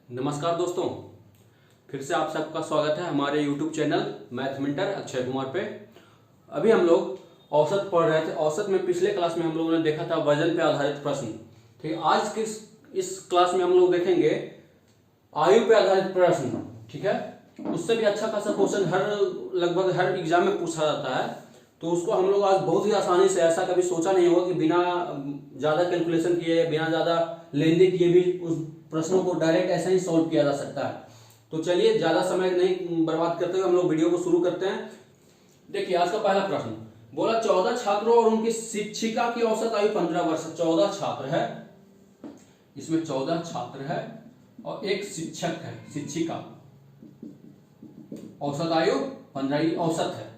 नमस्कार दोस्तों, फिर से आप सबका स्वागत है हमारे YouTube channel math mentor Akshay Kumar पे। अभी हम लोग औसत पढ़ रहे थे। औसत में पिछले क्लास में हम लोगों ने देखा था वजन पे आधारित प्रश्न। ठीक है, आज के इस क्लास में हम लोग देखेंगे आयु पे आधारित प्रश्न। ठीक है, उससे भी अच्छा खासा क्वेश्चन लगभग हर एग्जाम में पूछा जाता है, तो उसको हम लोग आज बहुत ही आसानी से, ऐसा कभी सोचा नहीं होगा कि बिना ज़्यादा कैलकुलेशन किए, बिना ज़्यादा लेंदी किए भी उस प्रश्नों को डायरेक्ट ऐसा ही सॉल्व किया जा सकता है। तो चलिए ज़्यादा समय नहीं बर्बाद करते हुए हम लोग वीडियो को शुरू करते हैं। देखिए आज का पहला प्रश्न बोला 14 छात्रों और उनकी शिक्षिका की औसत आयु 15 वर्ष। 14 छात्र है, इसमें 14 छात्र है और एक शिक्षक है, शिक्षिका। औसत आयु 15 औसत है।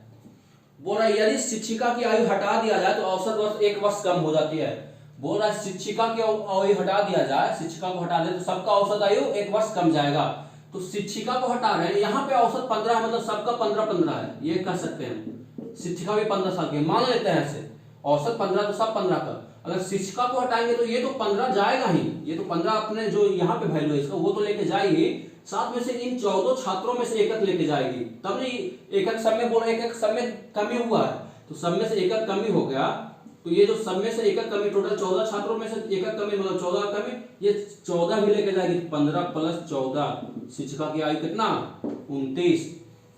बोल रहा है यदि शिक्षिका की आयु हटा दिया जाए तो औसत वर्ष 1 वर्ष कम हो जाती है। बोल रहा है शिक्षिका की आयु हटा दिया जाए, शिक्षिका को हटा दे तो सबका औसत आयु 1 वर्ष कम जाएगा। तो शिक्षिका को हटा रहे हैं, यहाँ पे औसत 15 है, मतलब सबका 15-15 है, ये कह सकते हैं। शिक्षिका भी 15 साल की मान लेते हैं ऐसे, औसत 15 तो सब 15 का। अगर शिक्षिका को हटाएंगे तो ये तो 15 जाएगा ही, ये तो 15 अपने जो यहाँ पे वैल्यू है इसका वो तो लेके जाएगी, साथ में से इन 14 छात्रों में से एक लेके जाएगी। तब नहीं एक सब में बोला, एक सब में कमी हुआ है तो सब में से एक कमी हो गया, तो ये जो सब में से एक कमी, टोटल 14 छात्रों में से एक कमी, मतलब 14 कमी, ये 14 भी लेके जाएगी। 15 प्लस 14, शिक्षिका की आयु कितना 29,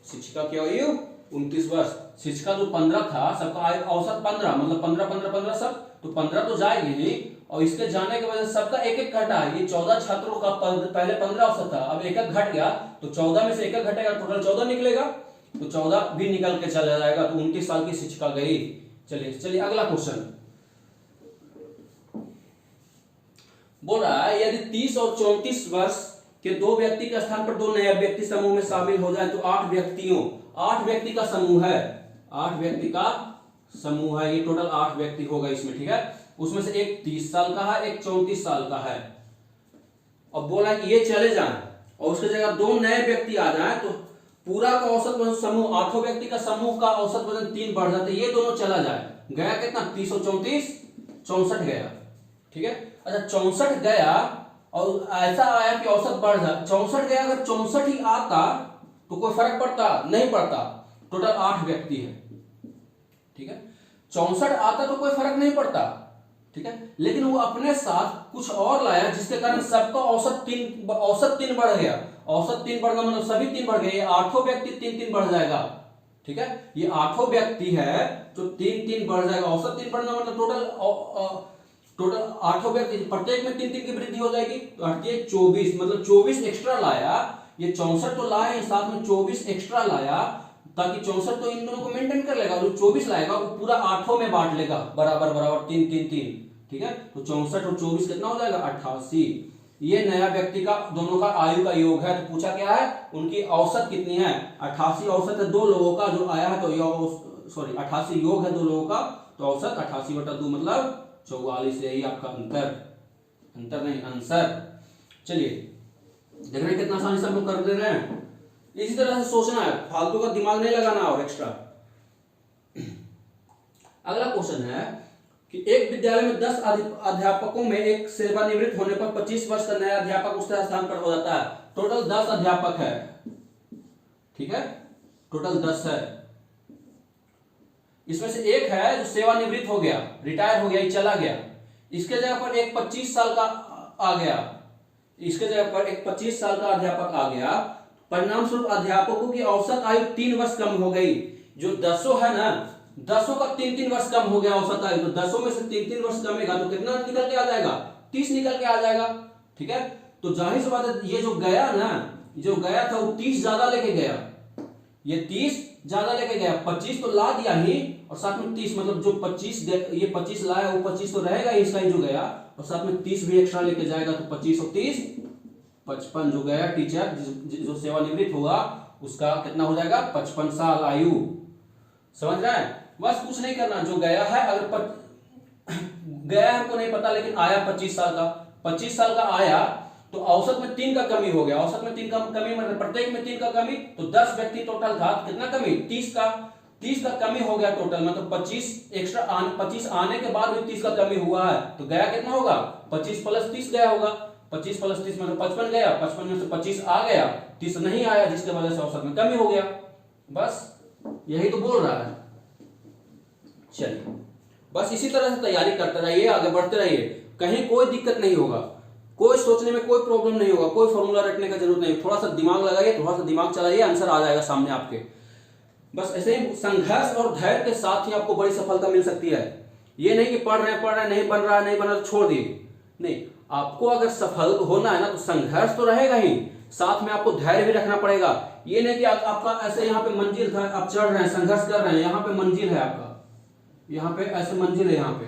शिक्षिका की आयु 29 वर्ष। शिक्षिका जो 15 था, सबका आयु औसत 15, मतलब 15-15-15 सब, तो 15 तो जाएगी ही, और इसके जाने के वजह से सबका एक एक घटा है। ये 14 छात्रों का पहले 15 औसत था, अब एक एक घट गया, तो 14 में से एक एक घटेगा, टोटल 14 निकलेगा, तो 14 भी निकल के चला जाएगा, तो 29 साल की शिक्षिका गई। चलिए अगला क्वेश्चन बोल रहा है यदि 30 और 34 वर्ष के दो व्यक्ति के स्थान पर दो नए व्यक्ति समूह में शामिल हो जाए तो 8 व्यक्ति का समूह है, 8 व्यक्ति का समूह है, ये टोटल 8 व्यक्ति होगा इसमें। ठीक है, उसमें से एक 30 साल का है, एक 34 साल का है। अब बोला कि ये चले जाएं और उसकी जगह दो नए व्यक्ति आ जाएं तो पूरा का औसत वजन समूह, 8 व्यक्ति का समूह का औसत वजन 3 बढ़ जाते, ये दोनों चला जाए। गया कितना 30 और 34, 64 गया। ठीक है, अच्छा 64 गया और ऐसा आया कि औसत बढ़ जाए, 64 गया, अगर 64 ही आता तो कोई फर्क पड़ता नहीं पड़ता, टोटल 8 व्यक्ति है। ठीक है, 64 आता तो कोई फर्क नहीं पड़ता। ठीक है, लेकिन वो अपने साथ कुछ और लाया जिसके कारण सबका औसत 3 बढ़ गया। औसत 3 बढ़ना मतलब सभी 3 बढ़ गए, ये 8 व्यक्ति 3-3 बढ़ जाएगा। ठीक है, ये 8 व्यक्ति है जो 3-3 बढ़ जाएगा। औसत 3 बढ़ना मतलब टोटल 8 व्यक्ति प्रत्येक में 3-3 की वृद्धि हो जाएगी, तो 24, मतलब 24 एक्स्ट्रा लाया। ये 64 तो लाए, साथ में 24 एक्स्ट्रा लाया, ताकि 64 तो इन दोनों को मेंटेन कर लेगा, जो 24 लाएगा वो पूरा 8 में बांट लेगा, बराबर बराबर 3-3-3। ठीक है, तो 64 और 24 कितना हो जाएगा 88। ये नया व्यक्ति का दोनों का आयु का योग है, तो पूछा क्या है उनकी औसत कितनी है, 88 औसत है दो लोगों का जो आया है, तो 88 योग है दो लोगों का, तो औसत 88/2 मतलब 44। यही आपका अंतर नहीं आंसर। चलिए देख रहे हैं कितना आसानी से हम लोग कर दे रहे हैं। इसी तरह से सोचना है, फालतू का दिमाग नहीं लगाना और एक्स्ट्रा। अगला क्वेश्चन है कि एक विद्यालय में 10 अध्यापकों में एक सेवानिवृत्त होने पर 25 वर्ष का नया अध्यापक उसके स्थान पर हो जाता है। टोटल 10 अध्यापक है। ठीक है, टोटल 10 है, इसमें से एक है जो सेवानिवृत्त हो गया, रिटायर हो गया, ये चला गया, इसके जगह पर एक 25 साल का आ गया, इसके जगह पर एक 25 साल का अध्यापक आ गया। परिणाम स्वरूप अध्यापकों की औसत आयु 3 वर्ष कम हो गई। जो 10 है ना, 10 का 3-3 वर्ष कम हो गया औसत आयु, तो 10 में से 3-3 वर्ष कमेगा तो कितना निकल के आ जाएगा, 30 निकल के आ जाएगा। ठीक है, तो जाहिर सी बात है ये जो गया ना, जो गया था वो 30 ज्यादा लेके गया, ये 30 ज्यादा लेके गया, 25 तो ला दिया ही और साथ में 30, मतलब जो 25 ये 25 लाया वो 25 तो रहेगा ही इसका ही जो गया, और साथ में 30 भी एक्स्ट्रा लेके जाएगा, तो 25 और 30 55 जो गया टीचर जो सेवानिवृत्त होगा उसका कितना हो जाएगा 55 साल आयु। समझ रहे हैं, बस कुछ नहीं करना, जो गया है अगर गया हमको नहीं पता लेकिन आया 25 साल का, 25 साल का आया तो औसत में 3 का कमी हो गया। औसत में 3 का कमी मतलब प्रत्येक में 3 का कमी, तो 10 व्यक्ति टोटल था, कितना कमी 30 का कमी हो गया टोटल, मतलब 25 एक्स्ट्रा 25 आने के बाद भी 30 का कमी हुआ है, तो गया कितना होगा 25 + 30 गया होगा। 25 प्लस 30 मतलब 55 गया, 55 में से 25 आ गया, 30 नहीं आया, जिसके वजह से औसत में कमी हो गया। बस यही तो बोल रहा है। चलिए बस इसी तरह से तैयारी करते रहिए, आगे बढ़ते रहिए, कहीं कोई दिक्कत नहीं होगा, कोई सोचने में कोई प्रॉब्लम नहीं होगा, कोई फॉर्मूला रटने का जरूरत नहीं। थोड़ा सा दिमाग लगाइए, थोड़ा सा दिमाग चलाइए, आंसर आ जाएगा सामने आपके। बस ऐसे ही संघर्ष और धैर्य के साथ ही आपको बड़ी सफलता मिल सकती है। ये नहीं कि पढ़ रहे हैं नहीं बन रहा तो छोड़ दिए, नहीं। आपको अगर सफल होना है ना तो संघर्ष तो रहेगा ही, साथ में आपको धैर्य भी रखना पड़ेगा। ये नहीं कि आपका ऐसे यहाँ पे मंजिल था, आप चढ़ रहे हैं, संघर्ष कर रहे हैं, यहाँ पे मंजिल है आपका, यहाँ पे ऐसे मंजिल है यहाँ पे,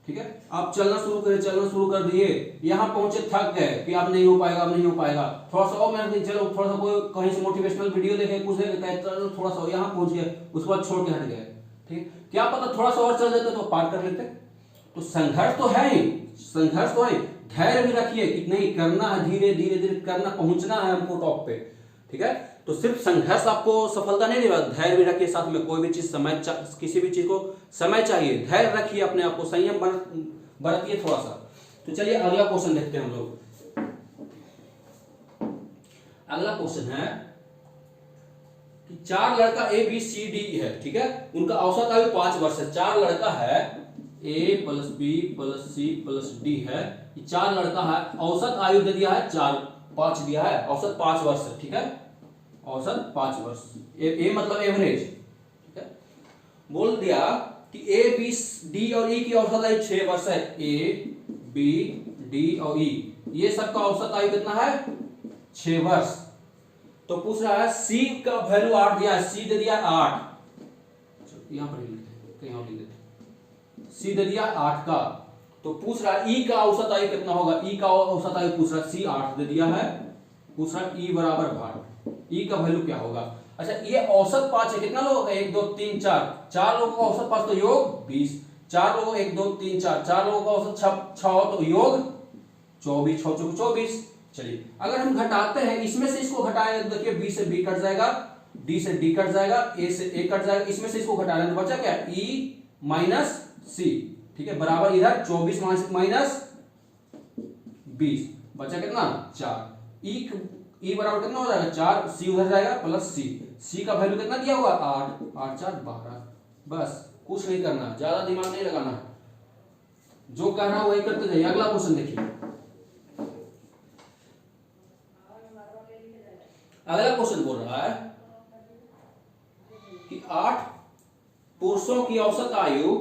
ठीक है। आप चलना शुरू कर दिए, यहाँ पहुंचे, थक गए कि अब नहीं हो पाएगा, थोड़ा सा और मेहनत, चलो थोड़ा सा कोई कहीं से मोटिवेशनल वीडियो देखे, कुछ देखे, थोड़ा सा यहाँ पहुंच गए, उसके बाद छोड़ के हट गए, ठीक। क्या पता थोड़ा सा और चल जाते तो पार कर लेते। तो संघर्ष तो है ही, धैर्य भी रखिए कि नहीं करना है, धीरे धीरे करना, पहुंचना है हमको टॉप पे, ठीक है। तो सिर्फ संघर्ष आपको सफलता नहीं देगा, धैर्य भी रखिए साथ में। कोई भी चीज किसी भी चीज को समय चाहिए, धैर्य रखिए, अपने आप को संयम बरतिए थोड़ा सा। तो चलिए अगला क्वेश्चन देखते हैं हम लोग। अगला क्वेश्चन है कि 4 लड़का A B C D है, ठीक है, उनका औसत आयु 5 वर्ष है। 4 लड़का है, A plus B plus C plus D है, 4 लड़का है, औसत आयु दे दिया है 5 दिया है, औसत 5 वर्ष है, ठीक है, औसत 5 वर्ष। ए मतलब एवरेज, ठीक है। बोल दिया कि A B D और E की औसत आयु 6 वर्ष है। A B D और E ये सबका औसत आयु कितना है? 6 वर्ष। तो पूछ रहा है C का वैल्यू 8 दिया है, C दे दिया 8, यहां पर लिखते हैं, कहीं और लिख देते हैं, C दे दिया 8 का। तो पूछ रहा है E का औसत आयु कितना होगा, E का औसत आयु पूछ रहा है, C 8 दे दिया है, पूछ रहा है E बराबर 8, E का वैल्यू क्या होगा। अच्छा ये औसत 5 है, कितना लोगों का, 1 2 3 4 लोगों का औसत 5 तो योग 20, 4 लोगों 1 2 3 4 लोगों का औसत 6 तो योग 24, 6 चौक 24। चलिए अगर हम घटाते हैं, इसमें से इसको घटाएंगे तो देखिए B से B कट जाएगा, D से D कट जाएगा, A से A कट जाएगा, इसमें से इसको घटा लें तो बचा क्या, E माइनस C, ठीक है, बराबर इधर 24 माइनस 20 बचा कितना 4। E बराबर कितना हो जाएगा 4, C उधर जाएगा प्लस C का वैल्यू कितना दिया हुआ 8, 8 4 12। बस कुछ नहीं करना, ज्यादा दिमाग नहीं लगाना, जो कहना वही करते जाइए। अगला क्वेश्चन देखिए, अगला क्वेश्चन बोल रहा है कि 8 पुरुषों की औसत आयु,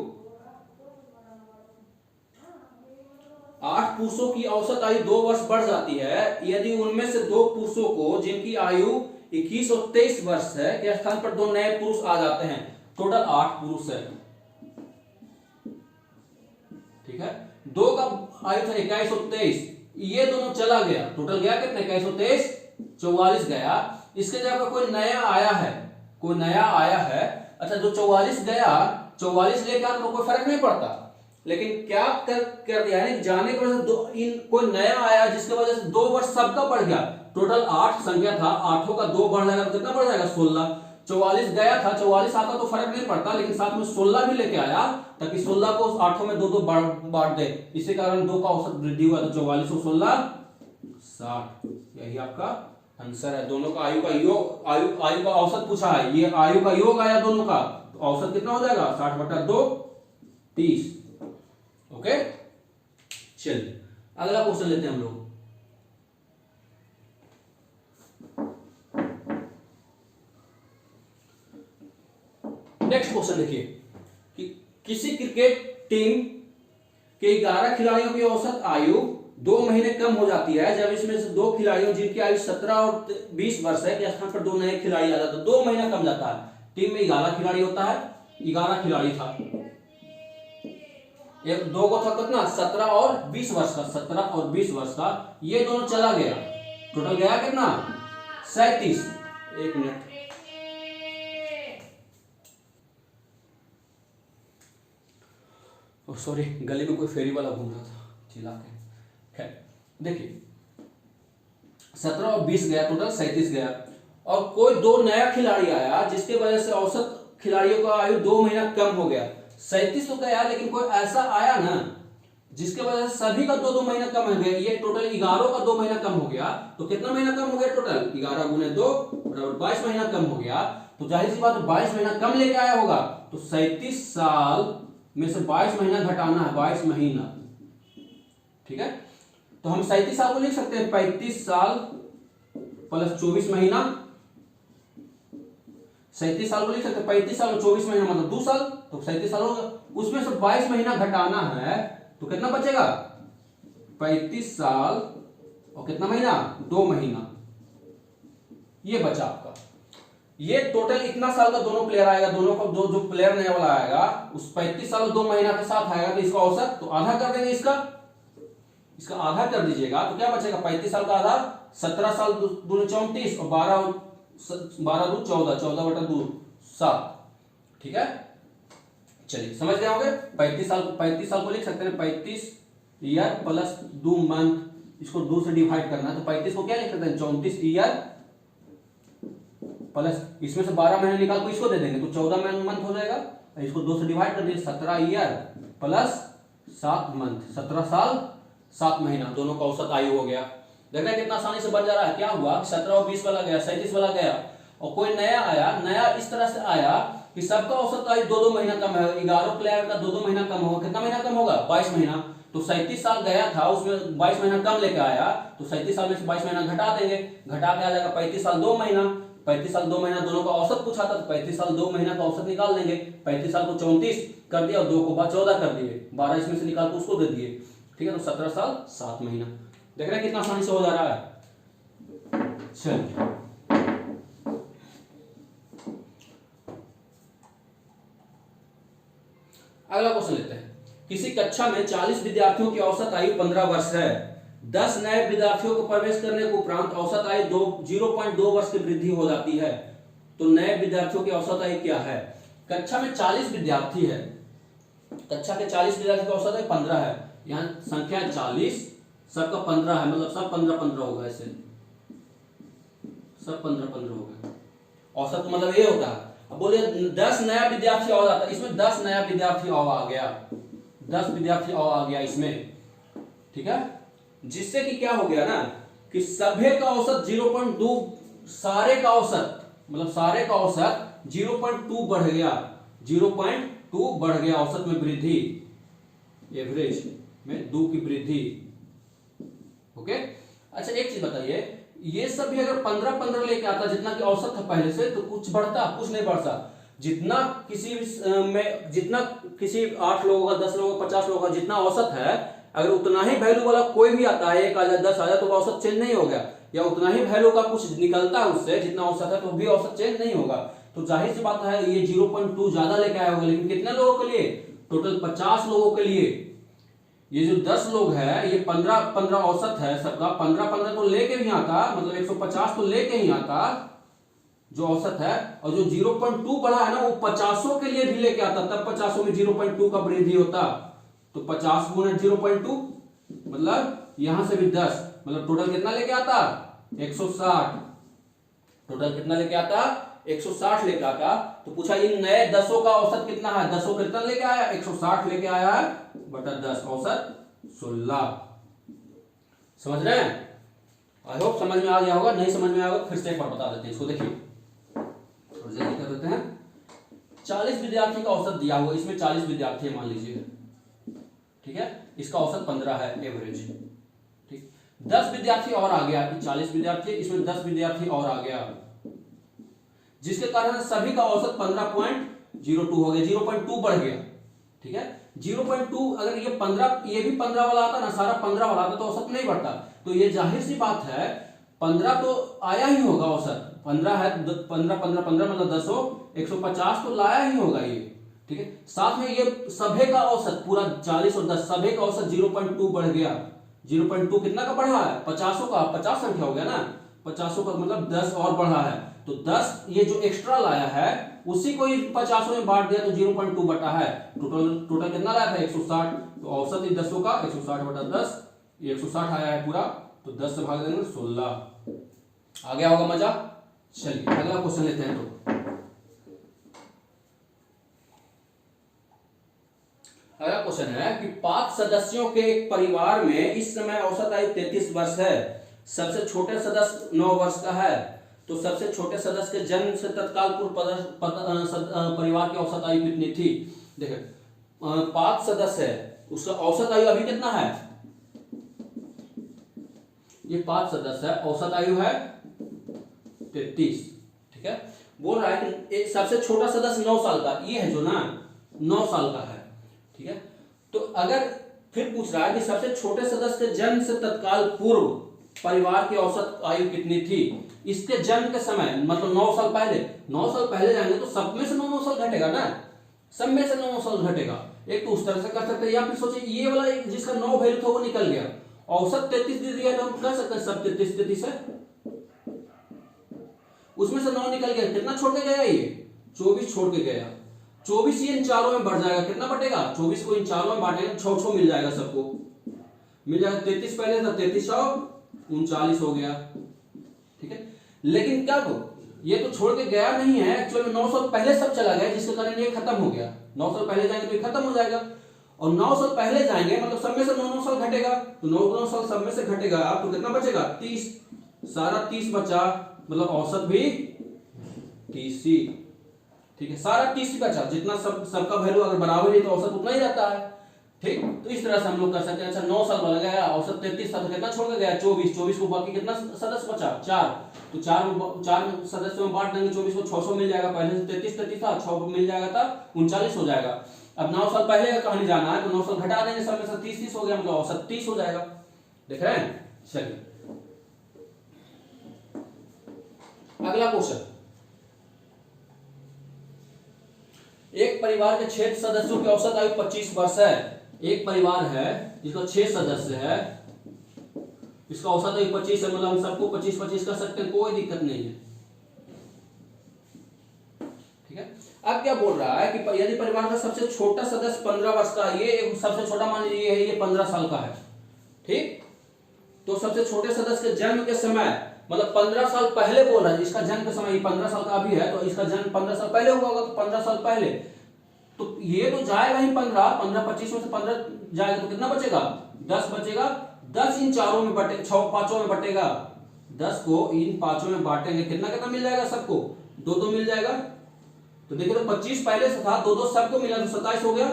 8 पुरुषों की औसत आयु 2 वर्ष बढ़ जाती है यदि उनमें से 2 पुरुषों को जिनकी आयु 21 और 23 वर्ष है के स्थान पर 2 नए पुरुष आ जाते हैं। टोटल 8 पुरुष है, ठीक है, 2 का आयु था 21 और 23, ये दोनों चला गया, टोटल गया कितने 21 और 23 44 गया। इसके जगह कोई नया आया है, अच्छा जो 44 गया 44 लेकर तो कोई फर्क नहीं पड़ता, लेकिन क्या कर दिया है जाने की वजह से कोई नया आया जिसके वजह से 2 वर्ष सबका बढ़ गया। टोटल 8 संख्या था, 8 का 2 बढ़ जाएगा तो कितना बढ़ जाएगा 16। 44 गया था, 44 आता तो फर्क नहीं पड़ता, लेकिन साथ में 16 भी लेके आया ताकि 16 को 8 में 2 बांट दे, इसी कारण 2 का औसत वृद्धि हुआ, तो 44 और 16 60। यही आपका आंसर है। दोनों का आयु का योग, आयु का औसत पूछा है, ये आयु का योग आया दोनों का, तो औसत कितना हो जाएगा 60/2 30। ओके चलिए अगला क्वेश्चन लेते हैं हम लोग। नेक्स्ट क्वेश्चन देखिए कि किसी क्रिकेट टीम के 11 खिलाड़ियों की औसत आयु 2 महीने कम हो जाती है जब इसमें से 2 खिलाड़ियों जिनकी आयु 17 और 20 वर्ष है के स्थान पर 2 नए खिलाड़ी आ जाते हैं। 2 महीना कम जाता है, टीम में 11 खिलाड़ी होता है, 11 खिलाड़ी था, एक 2 को था कितना 17 और 20 वर्ष का, 17 और 20 वर्ष का, ये दोनों चला गया, टोटल गया कितना 37। एक मिनट, सॉरी गली में कोई फेरी वाला घूम रहा था चिल्ला के। खैर देखिए 17 और 20 गया, टोटल 37 गया, और कोई 2 नया खिलाड़ी आया जिसके वजह से औसत खिलाड़ियों का आयु 2 महीना कम हो गया। 37 तो गया, लेकिन कोई ऐसा आया ना जिसके वजह से सभी का 2-2 महीना कम हो गया। ये टोटल 11 का 2 महीना कम हो गया। तो कितना महीना कम हो गया टोटल? 11 गुने 2 बराबर 22 महीना कम हो गया। तो जाहिर सी बात है 22 महीना कम लेके आया होगा। तो 37 साल में से 22 महीना घटाना है, 22 महीना। ठीक है, तो हम 37 साल को लिख सकते हैं 35 साल प्लस 24 महीना। 37 साल को लिख सकते हैं 35 साल और 24 महीना मतलब 2 साल। तो 37 साल होगा, उसमें से 22 महीना घटाना है तो कितना बचेगा? 35 साल और कितना महीना? 2 महीना। ये बचा आपका। ये टोटल इतना साल का दोनों प्लेयर आएगा, दोनों का जो प्लेयर नया वाला आएगा उस 35 साल और 2 महीना के साथ आएगा। तो इसका औसत तो आधा कर देंगे, इसका आधा कर दीजिएगा तो क्या बचेगा? 35 साल का आधा 17 साल दूनी 34 और 12 दू 14, 14/2 7। ठीक है, चलिए समझ गए होंगे। 35 साल को लिख सकते हैं 35 ईयर प्लस 2 मंथ। इसको 2 से डिवाइड करना है तो 35 को क्या लिख सकते हैं? 34 ईयर प्लस इसमें से 12 महीने निकाल को इसको दे देंगे तो 14 मंथ हो जाएगा। इसको 2 से डिवाइड कर दिए 17 ईयर प्लस 7 मंथ, 17 साल 7 महीना। दोनों का औसत आयु हो गया। देख रहे हैं कितना आसानी से बन जा रहा है। क्या हुआ? 17 और 20 वाला गया, 37 वाला गया और कोई नया आया। नया इस तरह से आया कि सबका औसत आयु 2-2 महीना कम है। 11 प्लेयर का 2-2 महीना कम होगा। कितना महीना कम होगा? 22 महीना। तो 37 साल गया था, उसमें 22 महीना कम लेके आया तो 37 साल में से 22 महीना घटा देंगे, घटा के आ जाएगा 35 साल 2 महीना। 35 साल 2 महीना दोनों का औसत पूछा था तो 35 साल 2 महीना का औसत निकाल देंगे। 35 साल को 34 कर दिया और 2 को 14 कर दिए, 12 इसमें से निकाल के उसको दे दिए। ठीक है, तो 17 साल 7 महीना। देख रहे हैं कितना आसानी से हो जा रहा है। चलिए अगला क्वेश्चन लेते हैं। किसी कक्षा में 40 विद्यार्थियों की औसत आयु 15 वर्ष है। 10 नए विद्यार्थियों को प्रवेश करने के उपरांत औसत आयु 0.2 वर्ष की वृद्धि हो जाती है। तो नए विद्यार्थियों की औसत आयु क्या है? कक्षा में 40 विद्यार्थी है, कक्षा के 40 विद्यार्थी की औसत आयु 15 है। यहाँ संख्या 40, सबका 15 है, मतलब सब 15-15 होगा। ऐसे सब 15-15 हो गए। औसत मतलब ये होता है। अब बोलिए 10 नया विद्यार्थी और आता है, इसमें 10 नया विद्यार्थी और आ गया, 10 विद्यार्थी और आ गया इसमें। ठीक है, जिससे कि क्या हो गया ना कि सभी का औसत 0.2, सारे का औसत मतलब सारे का औसत 0.2 बढ़ गया, 0.2 बढ़ गया औसत में वृद्धि, एवरेज में 2 की वृद्धि। ओके, अच्छा एक चीज बताइए, ये सब भी अगर 15-15 लेके आता जितना कि औसत था पहले से तो कुछ बढ़ता? कुछ नहीं बढ़ता। जितना किसी में, जितना किसी 8 लोगों का, 10 लोगों का, 50 लोगों का जितना औसत है, अगर उतना ही वैल्यू वाला कोई भी आता है, 1 आ जाए 10 आ जाए तो औसत चेंज नहीं हो गया, या उतना ही वैल्यू का कुछ निकलता है उससे जितना औसत है तो भी औसत चेंज नहीं होगा। तो जाहिर सी बात है ये 0.2 ज्यादा लेके आया होगा। लेकिन कितने लोगों के लिए? टोटल 50 लोगों के लिए। ये जो 10 लोग है ये 15-15 औसत है सबका, 15-15 तो लेके नहीं आता, मतलब 150 तो लेके ही आता जो औसत है। और जो 0.2 बढ़ा है ना वो 50 के लिए भी लेके आता, तब 50 में 0.2 का वृद्धि होता। तो 50 गुना 0.2 मतलब यहां से भी 10, मतलब टोटल कितना लेके आता? 160। टोटल कितना लेके आता? 160 लेके आता। तो पूछा इन नए 10 का औसत कितना है? 10 कितना लेके आया? 160 लेके आया है बटा 10, औसत 16। समझ रहे हैं? आई होप समझ में आ गया होगा। नहीं समझ में आया होगा फिर से एक बार बता देते हैं इसको। देखिए थोड़ा जल्दी कर देते हैं। 40 विद्यार्थी का औसत दिया हुआ, इसमें 40 विद्यार्थी मान लीजिए, ठीक है, इसका औसत 15 है एवरेज। ठीक, 10 विद्यार्थी और आ गया, 40 विद्यार्थी, इसमें 10 विद्यार्थी और आ गया, जिसके कारण सभी का औसत 15.02 हो गया, 0.2 बढ़ गया। ठीक है, 0.2 अगर ये 15, ये भी 15 वाला आता ना, सारा 15 वाला आता तो औसत नहीं बढ़ता। तो ये जाहिर सी बात है 15 तो आया ही होगा औसत, 15 है, 15 मतलब 10 150 तो लाया ही होगा ये। ठीक है, साथ में ये सभी का औसत पूरा 40 और 10 सभी का औसत 0.2 बढ़ गया। 0.2 कितना का बढ़ा है? 50 का, 50 संख्या हो गया ना, 50 का मतलब 10 और बढ़ा है। तो 10 ये जो एक्स्ट्रा लाया है उसी को ही 50 में बांट दिया तो 0.2 बटा है। टोटल कितना लाया था? 160। तो औसत ही 10 का 160 बटा 10, 160 आया है पूरा, तो 10 से भाग देंगे 16। आ गया होगा मजा। चलिए अगला क्वेश्चन लेते हैं। तो अगला क्वेश्चन है कि 5 सदस्यों के एक परिवार में इस समय औसत आयु 33 वर्ष है। सबसे छोटे सदस्य 9 वर्ष का है, तो सबसे छोटे सदस्य के जन्म से तत्काल पूर्व परिवार की औसत आयु कितनी थी? देखिए 5 सदस्य है, उसका औसत आयु अभी कितना है? ये 5 सदस्य है, औसत आयु है 33। ठीक है, बोल रहा है कि एक सबसे छोटा सदस्य 9 साल का, ये है जो ना 9 साल का है। ठीक है, तो अगर फिर पूछ रहा है कि सबसे छोटे सदस्य के जन्म से तत्काल पूर्व परिवार की औसत आयु कितनी थी? इसके जन्म के समय मतलब 9 साल पहले, 9 साल पहले जाएंगे तो सब में से 9 साल घटेगा ना, सब में से 9 साल घटेगा। एक तो उस तरह से कर सकते हैं, या फिर सोचिए ये वाला जिसका 9 वैल्यू था वो निकल गया, औसत 33 दे दिया तो हम कर सकते हैं सब 33 है, उसमें से 9 निकल गया, कितना छोड़ के गया? ये 24 छोड़ के गया। 24 ये इन चारों में बढ़ जाएगा, कितना बटेगा? 24 को इन चारों में बांटेंगे 6 मिल जाएगा, सबको मिल जाएगा। 33 पहले था, 33 39 हो गया। ठीक है, लेकिन क्या तो ये तो छोड़ के गया नहीं है, एक्चुअली 9 साल पहले सब चला गया, जिसके कारण ये खत्म हो गया। 9 साल पहले जाएंगे तो ये खत्म हो जाएगा, और 9 साल पहले जाएंगे मतलब सब में से 9 साल घटेगा, तो 9 साल सब में से घटेगा, तो कितना बचेगा? 30, सारा 30 बचा, मतलब औसत भी 30 ही। ठीक है, सारा 30 ही बचा, जितना सबका वैल्यू अगर बराबर ही तो औसत उतना ही रहता है। ठीक, तो इस तरह से हम लोग कर सकते हैं। अच्छा 9 साल वाला गया, औसत 33 था, तो कितना छोड़ के गया? 24 को बाकी कितना सदस्य बचा? 4, तो 4 सदस्यों में बांट देंगे, 24 को 600 मिल जाएगा, पहले से 33 था, 6 मिल जाएगा था 39 हो जाएगा। अब 9 साल पहले का कहानी जाना है तो 9 साल घटा देंगे, सब में से 30 हो गया, मतलब औसत 30 हो जाएगा। देख रहे हैं? चलिए अगला क्वेश्चन, एक परिवार के 6 सदस्यों की औसत आयु 25 वर्ष है। एक परिवार है जिसका 6 सदस्य है, इसका औसत आयु 25 है, मतलब हम सबको 25-25 कर सकते हैं, कोई दिक्कत नहीं है। ठीक है, अब क्या बोल रहा है कि यदि परिवार का सबसे छोटा सदस्य 15 वर्ष का, ये सबसे छोटा मान लीजिए ये है, ये 15 साल का है। ठीक, तो सबसे छोटे सदस्य के जन्म के समय मतलब 15 साल पहले बोल रहा है, इसका जन्म के समय, ये 15 साल का अभी है तो इसका जन्म 15 साल पहले हुआ होगा, तो 15 साल पहले, तो ये तो जाएगा ही 15 25 में से 15 जाएगा तो कितना बचेगा? 10 बचेगा। 10 इन चारों में बटे 6 पांचों में बटेगा, 10 को इन पांचों में बांटेंगे, कितना कितना मिल जाएगा? सबको 2-2 मिल जाएगा। तो देखिए तो 25 पहले से था, 2-2 सबको मिला तो 27 हो गया।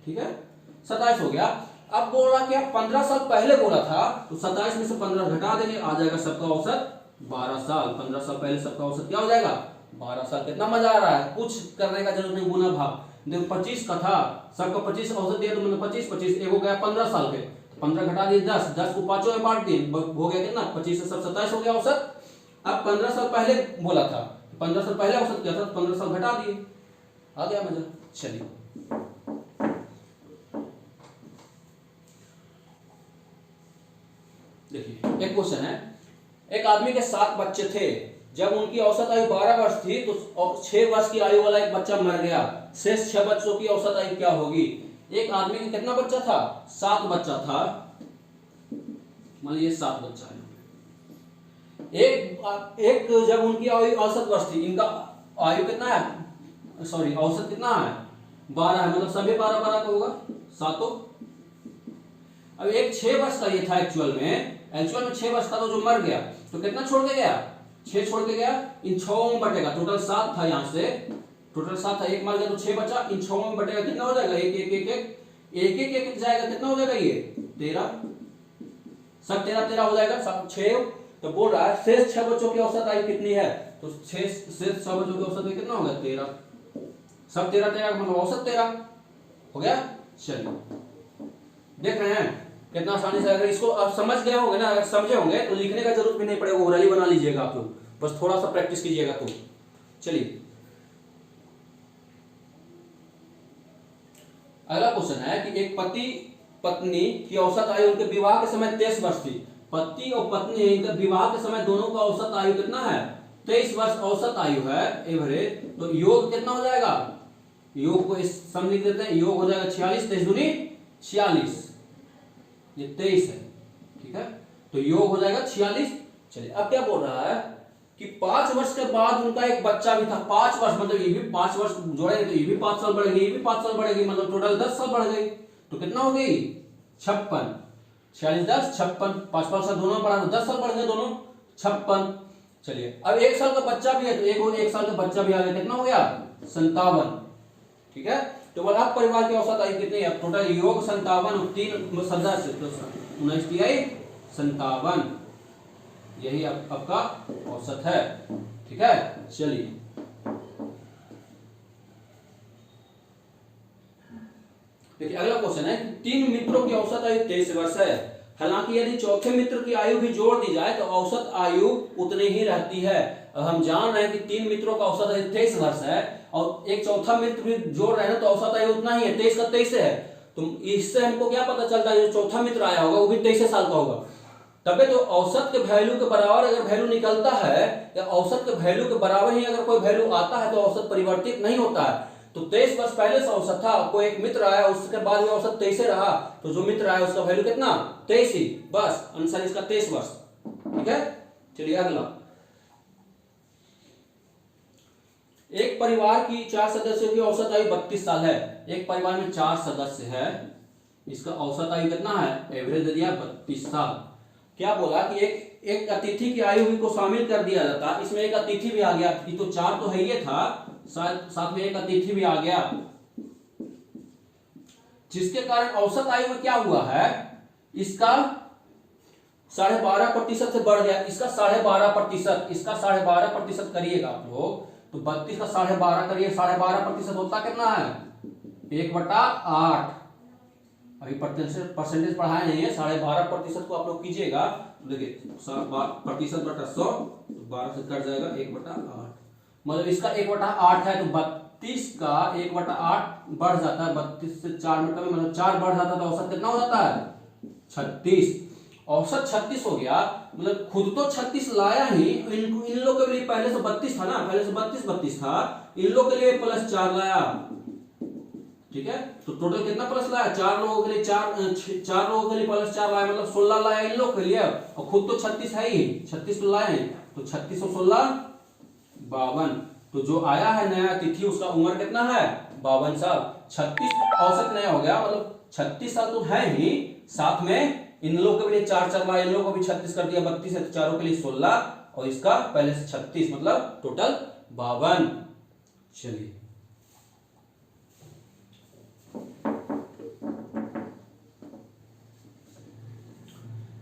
ठीक है, 27 हो गया। अब बोल रहा क्या 15 साल पहले बोला था, तो 27 में से 15 घटा देंगे, आ जाएगा सबका औसत 12 साल। 15 साल पहले सबका औसत क्या हो जाएगा? 12 साल। कितना मजा आ रहा है, कुछ करने का जरूरत नहीं, गुना भाग। देखो 25 का था, सबका 25 औसत दिया तो मतलब 25 एक हो गया 15 साल के, तो 15 घटा दिए 10 को पांचों में बांट दिए, हो गया कितना? 25 से सब 27 हो गया औसत। अब 15 साल पहले बोला था, 15 साल पहले औसत क्या था, 15 साल घटा दिए, आ गया मजा। चलिए देखिए एक क्वेश्चन है, एक आदमी के 7 बच्चे थे, जब उनकी औसत आयु 12 वर्ष थी तो 6 वर्ष की आयु वाला एक बच्चा मर गया, शेष 6 बच्चों की औसत आयु क्या होगी? एक आदमी का कितना बच्चा था? 7 बच्चा था, मान लीजिए 7 बच्चा है। एक जब उनकी आयु औसत वर्ष थी, इनका आयु कितना है, सॉरी औसत कितना है? 12 है, मतलब सभी 12 का होगा, सातों। अब एक 6 वर्ष का ये था, एक्चुअल में 6 वर्ष का, तो जो मर गया तो कितना छोड़ के गया? 6 छोड़ के गया, इन 6 में बटेगा, टोटल 7 था, यहाँ से टोटल 7 था, एक मर गया तो 6 बचा, इन 6 में बटेगा, कितना हो जाएगा? एक जाएगा, कितना हो जाएगा? ये 13, सब 13 हो जाएगा, 6। तो बोल रहा है शेष 6 बच्चों की औसत आयु कितनी है, तो शेष 6 बच्चों की औसत आयु कितना होगा? 13, सब 13 मतलब औसत 13 हो गया। चलिए देख रहे हैं कितना आसानी से, अगर इसको आप समझ गए होंगे ना, अगर समझे होंगे तो लिखने का जरूरत भी नहीं पड़ेगा, ओरली बना लीजिएगा आप लोग, बस थोड़ा सा प्रैक्टिस कीजिएगा तो। चलिए अगला क्वेश्चन है कि एक पति पत्नी की औसत आयु उनके विवाह के समय 23 वर्ष थी। पति और पत्नी इनके विवाह के समय दोनों का औसत आयु कितना है? 23 वर्ष औसत आयु है, एवरेज। तो योग कितना हो जाएगा? योग को इस सम लिख देते हैं, योग हो जाएगा 46, 23 दूनी 46, ये 23 है। ठीक है, तो योग हो जाएगा 46। चलिए अब क्या बोल रहा है कि 5 वर्ष के बाद उनका एक बच्चा भी था। 5 वर्ष मतलब ये भी 5 वर्ष जोड़ेंगे तो ये भी 5 साल बढ़ेगी, ये भी 5 साल बढ़ेगी, मतलब टोटल 10 साल बढ़ गई। तो कितना हो गई 56, 46 10 56, 5 साल दोनों बढ़ा तो 10 साल बढ़ गए दोनों 56। चलिए अब 1 साल का बच्चा भी है तो एक साल का बच्चा भी आ गया, कितना हो गया 57। ठीक है, तो बोला परिवार की औसत आयु कितनी है? टोटल योग 57 और 3 सदस्य तो 19 तिहाई 57, यही आपका औसत है। ठीक है, चलिए देखिए अगला क्वेश्चन है, 3 मित्रों की औसत आयु 23 वर्ष है। हालांकि यदि चौथे मित्र की आयु भी जोड़ दी जाए तो औसत आयु उतनी ही रहती है। अब हम जान रहे हैं कि 3 मित्रों का औसत आयु 23 वर्ष है और एक चौथा मित्र भी जोड़ रहे हैं तो औसत आयु उतना ही है, 23 का 23 है। तो इससे हमको क्या पता चलता है, जो चौथा मित्र आया होगा वो भी 23 साल का होगा। तबे तो औसत के वैल्यू के बराबर अगर वैल्यू निकलता है या औसत के वैल्यू के बराबर ही अगर कोई वैल्यू आता है तो औसत परिवर्तित नहीं होता है। तो 23 वर्ष पहले से औसत था, कोई एक मित्र आया उसके बाद भी औसत 23 रहा, तो जो मित्र आया उसका वैल्यू कितना 23 ही, बस आंसर इसका 23 वर्ष। ठीक है, चलिए अगला, एक परिवार की 4 सदस्यों की औसत आयु 32 साल है। एक परिवार में 4 सदस्य है, इसका औसत आयु कितना है, एवरेज दिया 32 साल। क्या बोला कि एक अतिथि की आयु भी को शामिल कर दिया जाता, इसमें एक अतिथि भी आ गया, ये तो 4 तो है ही था, साथ में एक अतिथि भी आ गया, जिसके कारण औसत आयु में क्या हुआ है, इसका 12.5% से बढ़ गया, इसका 12.5%, इसका 12.5% करिएगा आप लोग तो 32 का 12.5 करिए, 12.5% होता कितना है 1/8। अभी परसेंटेज पढ़ाया नहीं है, 12.5% को आप लोग कीजिएगा तो देखिए प्रतिशत/100 तो 12 से कट जाएगा 1/8, मतलब इसका 1/8 है तो 32 का 1/8 बढ़ जाता है, 32 से 4 में कमी मतलब 4 बढ़ जाता है तो औसत कितना हो जाता है 36। औसत 36 हो गया, मतलब खुद तो 36 लाया ही, इन लोग के लिए पहले से 32 था ना, पहले से 32 था, इन लोग के लिए +4 लाया। ठीक है, तो टोटल कितना प्लस लाया, 4 लोगों के लिए 4 लोगों के लिए +4 लाया, मतलब 16 लाया इन लोग के लिए, और खुद तो 36 है ही, 36 तो लाए हैं, तो 36 और 16 52। तो जो आया है नया अतिथि उसका उम्र कितना है 52 साल। 36 औसत नया हो गया, मतलब 36 साल तो है ही, साथ में इन लोगों के लिए 4 लाया, इन लोगों को भी 36 कर दिया, 32 है तो चारों के लिए 16 और इसका पहले से 36, मतलब टोटल 52।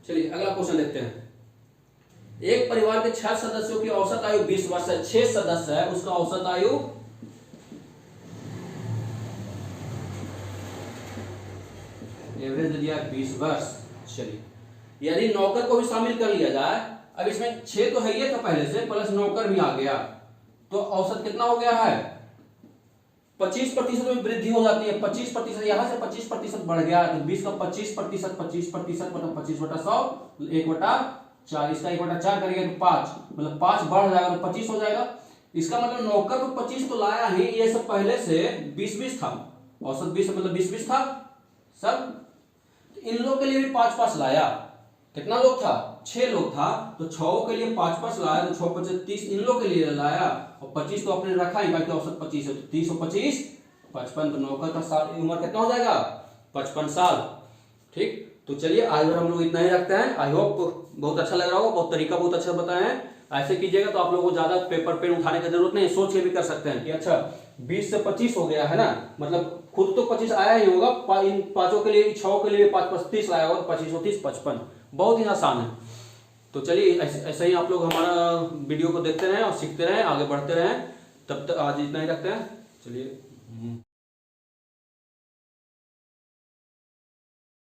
चलिए अगला क्वेश्चन देखते हैं, एक परिवार के 6 सदस्यों की औसत आयु 20 वर्ष है। 6 सदस्य है, उसका औसत आयु एवरेज दिया 20 वर्ष। चलिए यदि नौकर को भी शामिल कर लिया जाए, अब इसमें 6 तो है ही था पहले से, प्लस नौकर भी आ गया, तो औसत कितना हो गया है 25% में वृद्धि हो जाती है। 25% यहां से 25% बढ़ गया, तो 20 का 25%, 25% मतलब 25/100 1/4, इसका 1/4 करिए तो 5, मतलब 5 बढ़ जाएगा तो 25 हो जाएगा। इसका मतलब नौकर को 25 तो लाया ही, ये सब पहले से 20 था, औसत 20 मतलब 20 था सब। तो इन लोग के लिए भी 5 लाया, कितना लोग था 6 लोग था, तो 6 के लिए 5 लाया, तो 6 5 30 इन लोग के लिए लाया, और 25 तो अपने रखा ही, बाकी औसत 25 है, तो 30 और 25 55, तो नौकर का साल उम्र कितना हो जाएगा 55 साल। ठीक, तो चलिए आज हम लोग इतना ही रखते हैं। आई होप बहुत अच्छा लग रहा होगा, बहुत तरीका बहुत अच्छा बताए हैं। ऐसे कीजिएगा तो आप लोगों को ज्यादा पेपर पेन उठाने की जरूरत नहीं, सोच के भी कर सकते हैं कि अच्छा 20 से 25 हो गया है ना, मतलब खुद तो 25 आया ही होगा, इन 5 के लिए 6 के लिए 5 30 लाया होगा, 25 और 30 55, बहुत ही आसान है। तो चलिए ऐसे ही आप लोग हमारा वीडियो को देखते रहें और सीखते रहें, आगे बढ़ते रहें। तब तक आज इतना ही रखते हैं, चलिए।